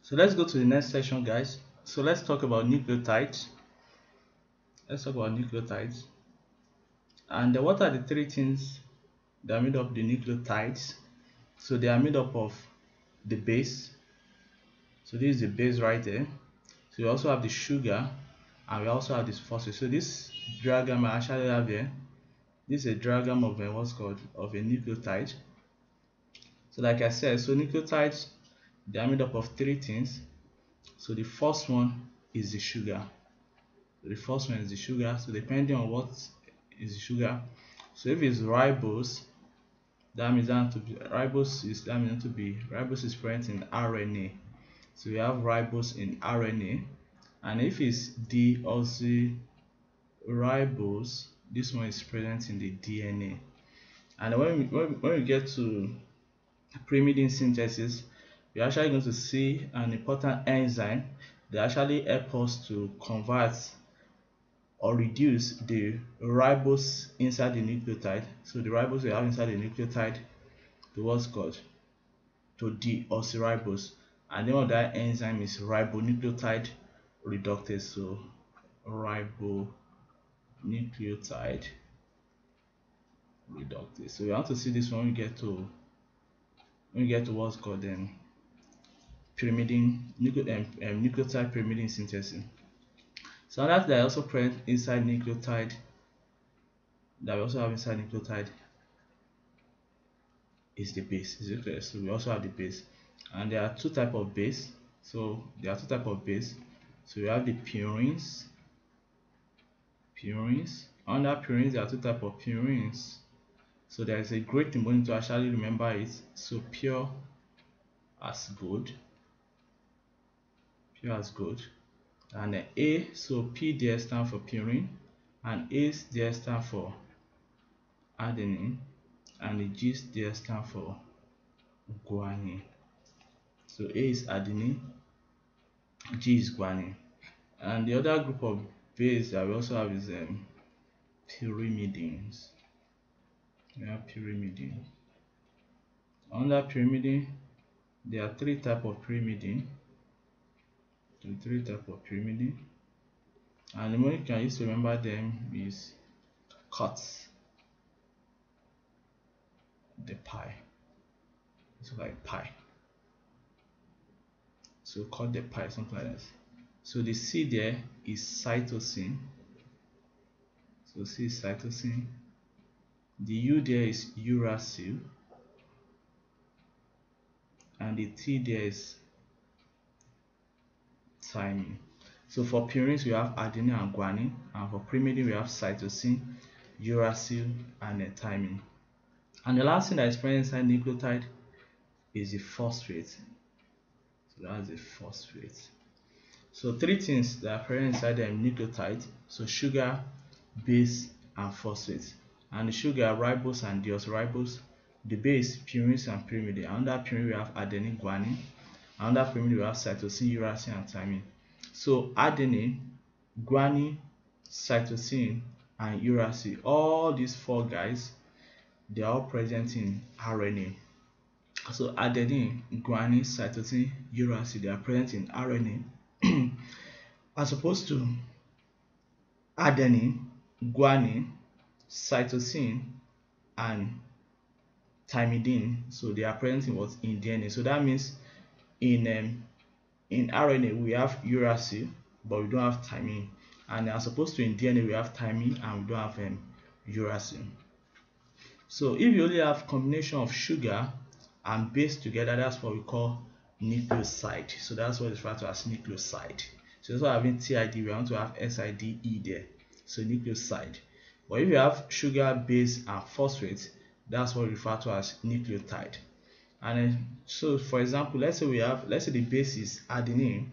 So let's go to the next section, guys. So let's talk about nucleotides. Let's talk about nucleotides. And what are the three things that made up the nucleotides? So they are made up of the base. So this is the base right there. So we also have the sugar, and we also have this phosphate. So this diagram I actually have here. This is a diagram of what's called of a nucleotide. So like I said, so nucleotides, they are made up of three things. So the first one is the sugar. So the first one is the sugar. So depending on what is the sugar, so if it's ribose, that means that to be ribose is ribose is present in RNA. So we have ribose in RNA, and if it's deoxyribose, this one is present in the DNA. And when we get to pyrimidine synthesis, we're actually going to see an important enzyme that actually help us to convert or reduce the ribose inside the nucleotide. So the ribose we have inside the nucleotide to what's called to deoxyribose, and the name of that enzyme is ribonucleotide reductase. So ribonucleotide reductase. So we want to see this when we get to what's called nucleotide pyrimidine synthesis. So that they are also present inside nucleotide, that we also have inside nucleotide, is the base. Is it clear? So we also have the base, and there are two types of base. So there are two types of base. So we have the purines. Under purines, there are two types of purines. So there is a great thing to actually remember it. So pure as gold, and then A. So P there stands for purine, and A there stands for adenine, and the G there stands for guanine. So A is adenine, G is guanine. And the other group of base that we also have is pyrimidines. We have pyrimidine. Under pyrimidine, there are three types of pyrimidine. And the one you can use to remember them is cut the pie. It's like pie. So cut the pie, something like that. So the C there is cytosine. So C is cytosine. The U there is uracil, and the T there is thymine. So for purines we have adenine and guanine, and for pyrimidine we have cytosine, uracil, and thymine. And the last thing that is present inside nucleotide is the phosphate. So that's the phosphate. So three things that are present inside the nucleotide. So sugar, base, and phosphate. And the sugar, ribose and deoxyribose. The base, purines and pyrimidine. Under purine we have adenine, guanine. Under pyrimidine we have cytosine, uracil, and thymine. So adenine, guanine, cytosine, and uracil, all these four guys, they are all present in RNA. So adenine, guanine, cytosine, uracil, they are present in RNA as opposed to adenine, guanine, cytosine, and thymidine. So they are present in what? In DNA. So that means in RNA we have uracil, but we don't have thymine, and as opposed to in DNA we have thymine and we don't have uracil. So if you only have combination of sugar and base together, that's what we call nucleoside. So that's what is referred to as nucleoside. So instead of having TID, we want to have SIDE there. So nucleoside. But if you have sugar, base, and phosphate, that's what we refer to as nucleotide. And so for example, let's say the base is adenine.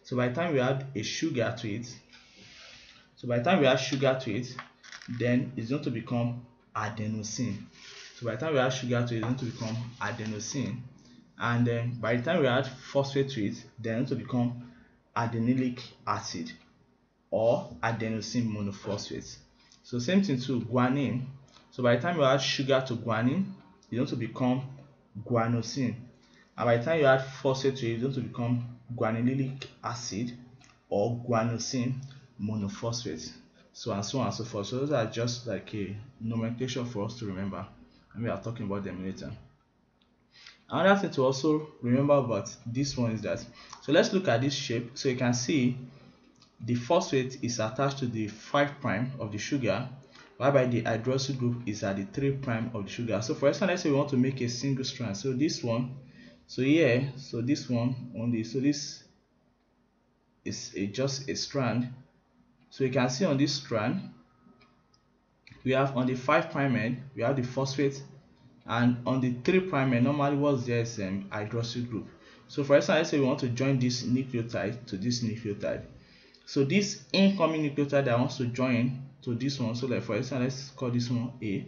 So by the time we add a sugar to it, then it's going to become adenosine. So by the time we add sugar to it, it's going to become adenosine. And then by the time we add phosphate to it, then it's going to become adenylic acid or adenosine monophosphate. So same thing to guanine. So by the time we add sugar to guanine, it's going to become guanosine. and by the time you add phosphate to it, it's going to become guanylylic acid or guanosine monophosphate, so and so and so forth. So those are just like a nomenclature for us to remember, and we are talking about them later. Another thing to also remember about this one is that, so let's look at this shape. So you can see the phosphate is attached to the 5' of the sugar, whereby the hydroxyl group is at the 3' of the sugar. So for instance, let's say we want to make a single strand. So this one, so here, so this one only, so this is just a strand. So you can see on this strand, we have on the 5' end, we have the phosphate, and on the 3' end, normally what's there is hydroxyl group. So for instance, let's say we want to join this nucleotide to this nucleotide. So this incoming nucleotide that wants to join to this one, so like for instance, let's call this one A,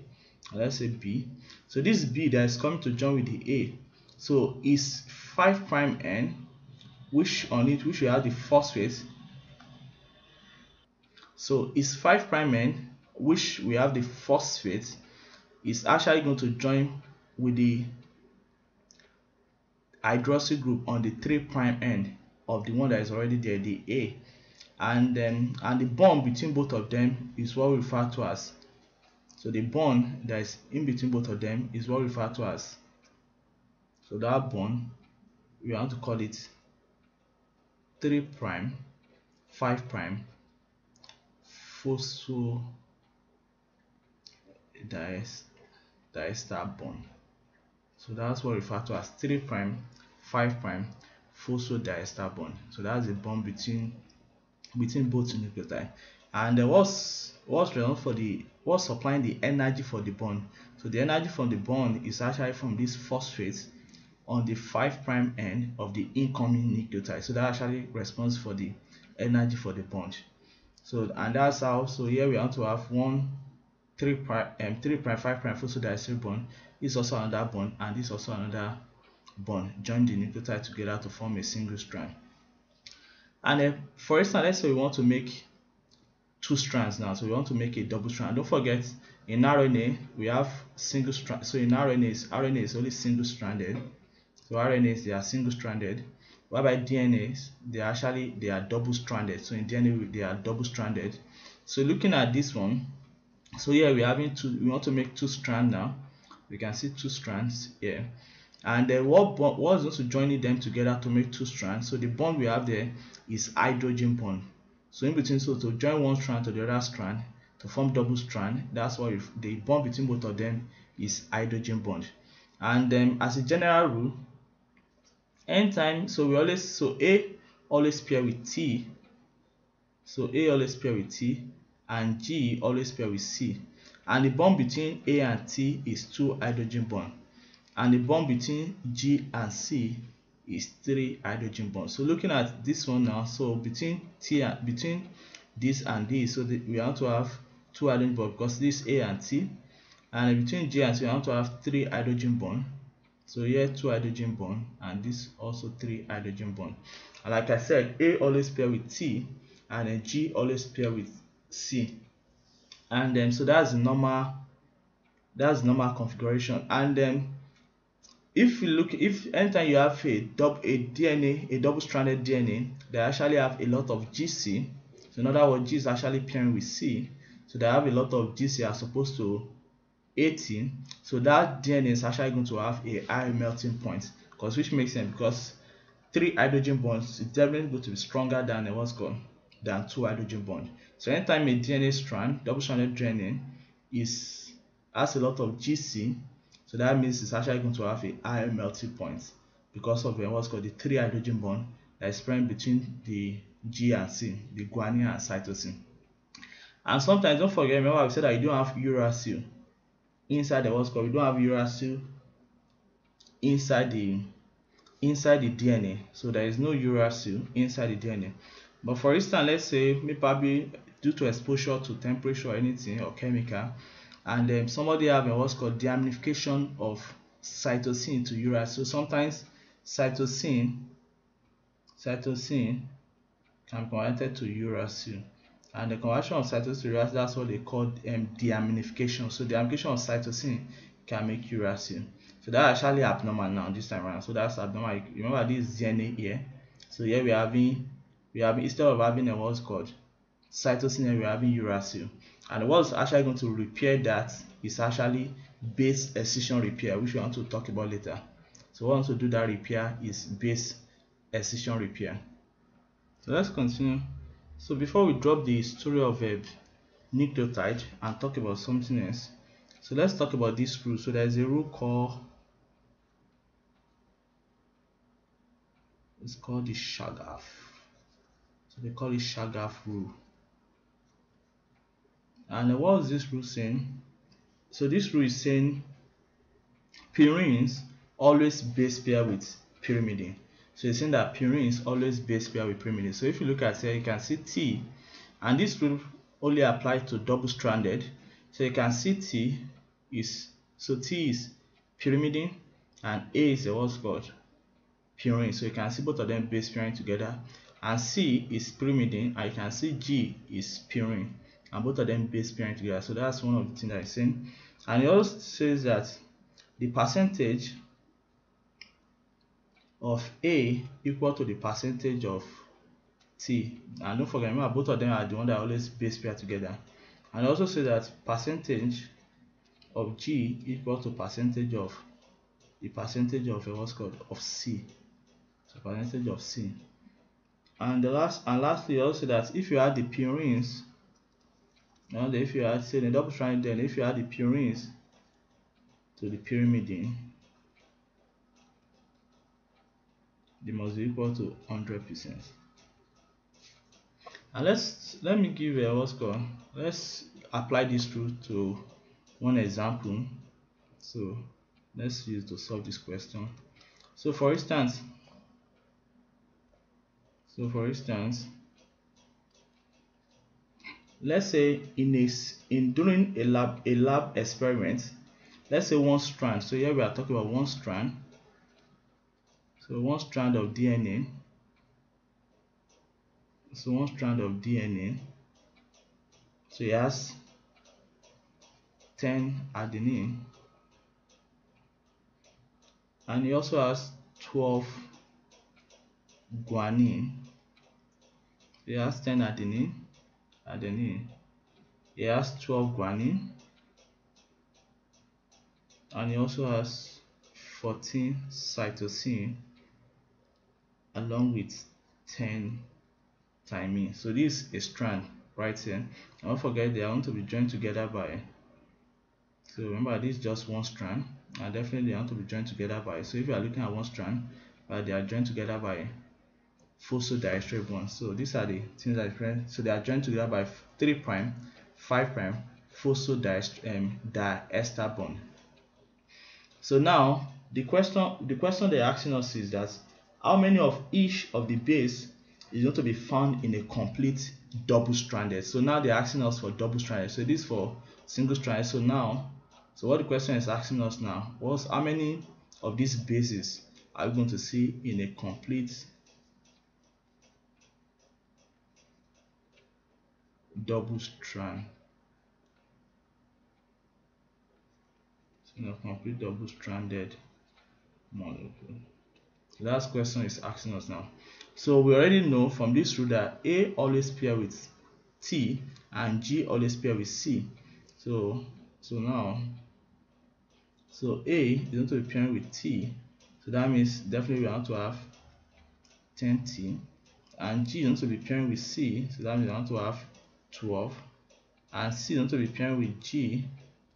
let's say B. So this B that is coming to join with the A, so is 5' end, which on it, which we have the phosphate. So is 5' end, which we have the phosphate, is actually going to join with the hydroxyl group on the 3' end of the one that is already there, the A. And the bond between both of them is what we refer to as, so the bond that is in between both of them is what we refer to as, so that bond we want to call it 3', 5' phosphodiester bond. So that's what we refer to as 3', 5' phosphodiester bond. So that's the bond between both nucleotides. And what's supplying the energy for the bond? So the energy from the bond is actually from this phosphate on the 5' end of the incoming nucleotide. So that actually responds for the energy for the bond. So and that's how, so here we want to have one 3', 5' phosphodiester bond. This is also another bond, and this is also another bond. Join the nucleotide together to form a single strand. And for instance, let's say we want to make two strands now. So we want to make a double strand. Don't forget, in RNA we have single strand. So in RNA is only single stranded. So RNAs, they are single stranded, whereby DNAs, they are double stranded. So in DNA they are double stranded. So looking at this one, so here we want to make two strands now. We can see two strands here. And what's also joining them together to make two strands? So the bond we have there is hydrogen bond. So in between, so to join one strand to the other strand to form double strand, that's why the bond between both of them is hydrogen bond. And as a general rule, anytime, so A always pair with T, so A always pair with T, and G always pair with C, and the bond between A and T is 2 hydrogen bond, and the bond between G and C is 3 hydrogen bonds. So looking at this one now, so between this and this, so we want to have 2 hydrogen bonds because this A and T, and between G and C we want to have 3 hydrogen bonds. So here 2 hydrogen bond, and this also 3 hydrogen bond. And like I said, A always pair with T, and then G always pair with C. And then so that's normal configuration. And then if anytime you have a double-stranded DNA, they actually have a lot of GC. So in other words, G is actually pairing with C, so they have a lot of GC as opposed to 18. So that DNA is actually going to have a high melting point, which makes sense, because 3 hydrogen bonds is definitely going to be stronger than 2 hydrogen bonds. So anytime a DNA strand, double-stranded DNA, has a lot of GC, so that means it's actually going to have a higher melting point because of what's called the 3 hydrogen bond that is present between the G and C, the guanine and cytosine. And sometimes, don't forget, remember we said that you don't have uracil inside the we don't have uracil inside the DNA. So there is no uracil inside the DNA. But for instance, let's say maybe due to exposure to temperature or anything or chemical, and somebody having what's called deaminification of cytosine to uracil. So sometimes cytosine can be converted to uracil, and the conversion of cytosine to uracil, that's what they call deaminification. So deaminification of cytosine can make uracil. So that's actually abnormal now this time around. So that's abnormal. Remember this DNA here. So here we having instead of having a what's called cytosine, here we're having uracil. And what's actually going to repair that is actually base excision repair, which we want to talk about later. So what we want to do that repair is base excision repair. So let's continue. So before we drop the story of a nucleotide and talk about something else, so let's talk about this rule. So there's a rule called the Shagaf. So they call it Shagaf rule. And what is this rule saying? So this rule is saying purines always base pair with pyrimidine. So it's saying that purines always base pair with pyrimidine. So if you look at here, you can see T, and this rule only applies to double-stranded. So you can see T is pyrimidine and A is what's called purine. So you can see both of them base pairing together, and C is pyrimidine, and you can see G is purine, and both of them base pairing together. So that's one of the things that it's saying. And it also says that the percentage of A equal to the percentage of T, and don't forget, remember both of them are the one that always base pair together. And also say that percentage of G equal to percentage of the percentage of what's called of C. So percentage of C. And lastly, also that if you add the purines, and if you add, say, the double strand, then if you add the purines to the pyrimidine, they must be equal to 100%. And let me give a what's called, let's apply this rule to one example. So let's use to solve this question. So for instance, let's say during a lab experiment, let's say one strand. So here we are talking about one strand. So one strand of DNA. So one strand of DNA. So it has 10 adenine, and it also has 12 guanine. It has 10 adenine. It has 12 guanine, and it also has 14 cytosine along with 10 thymine. So this is a strand right here. And don't forget, they are going to be joined together by, so remember, this is just one strand, and definitely they want to be joined together by, so if you are looking at one strand, they are joined together by phosphodiester bonds. So these are the things that are different. So they are joined together by 3 prime, 5 prime phosphodiester bond. So now the question they're asking us is that how many of each of the base is going to be found in a complete double-stranded. So now they're asking us for double-stranded. So this is for single-stranded. So what the question is asking us now was how many of these bases are we going to see in a complete double-strand. So in a complete double-stranded molecule. So that question is asking us now. So we already know from this rule that A always pair with T and G always pair with C. So A is going to be pairing with T. So that means definitely we want to have 10T. And G is going to be pairing with C. So that means we want to have 12. And C is going to be pairing with G.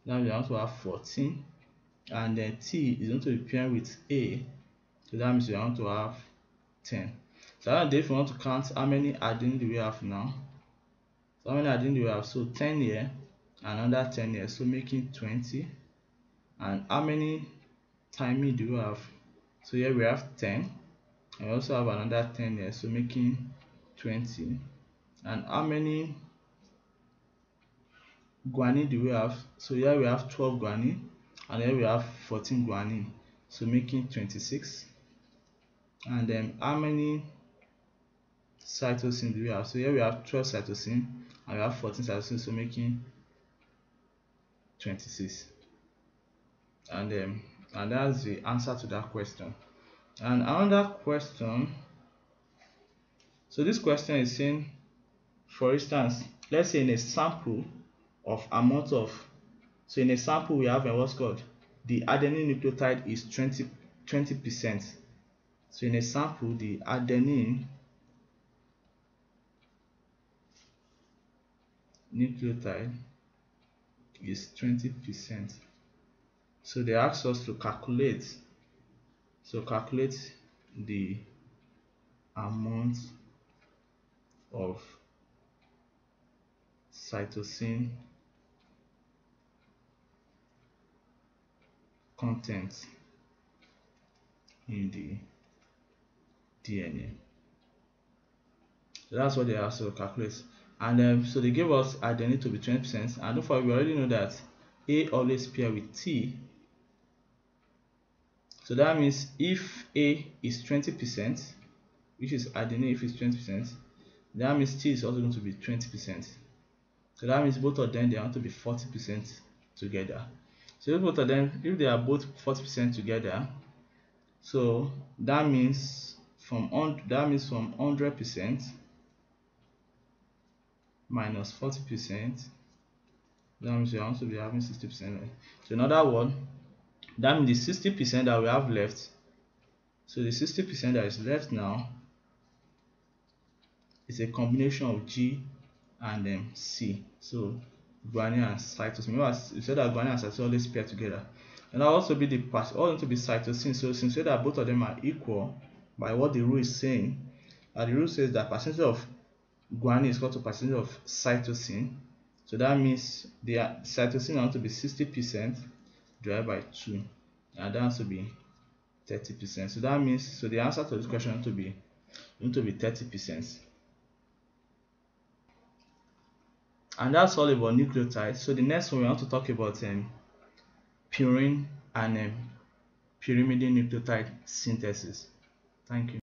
So that means we want to have 14. And then T is going to be pairing with A. So that means we want to have 10. So now if we want to count how many adenine do we have now. So how many adenine do we have? So 10 here and another 10 here, so making 20. And how many thymine do we have? So here we have 10, and we also have another 10 here, so making 20. And how many guanine do we have? So here we have 12 guanine, and here we have 14 guanine, so making 26. And then how many cytosine do we have? So here we have 12 cytosine and we have 14 cytosine, so making 26. And And that's the answer to that question. And another question, so this question is saying, for instance, let's say in a sample of amount of, so in a sample we have what's called the adenine nucleotide is 20%. So in a sample the adenine nucleotide is 20%. So they ask us to calculate, the amount of cytosine content in the DNA. So that's what they ask us to calculate. And so they gave us adenine to be 20%, and don't forget, we already know that A always pair with T. So that means if A is 20%, which is adenine, if it's 20%, that means T is also going to be 20%. So that means both of them, they want to be 40% together. So if both of them, if they are both 40% together, so that means from 100% minus 40%, that means we are also be having 60%. So in other words, that means the 60% that we have left, so the 60% that is left now is a combination of G and C. So guanine and cytosine. Remember, we said that guanine and cytosine always pair together. And that also be the all to be cytosine. So since we say that both of them are equal by what the rule is saying, the rule says that percentage of guanine is equal to percentage of cytosine. So that means the cytosine has to be 60% divided by 2, and that has to be 30%. So that means, so the answer to this question has to be 30%. And that's all about nucleotides. So the next one we want to talk about purine and pyrimidine nucleotide synthesis. Thank you.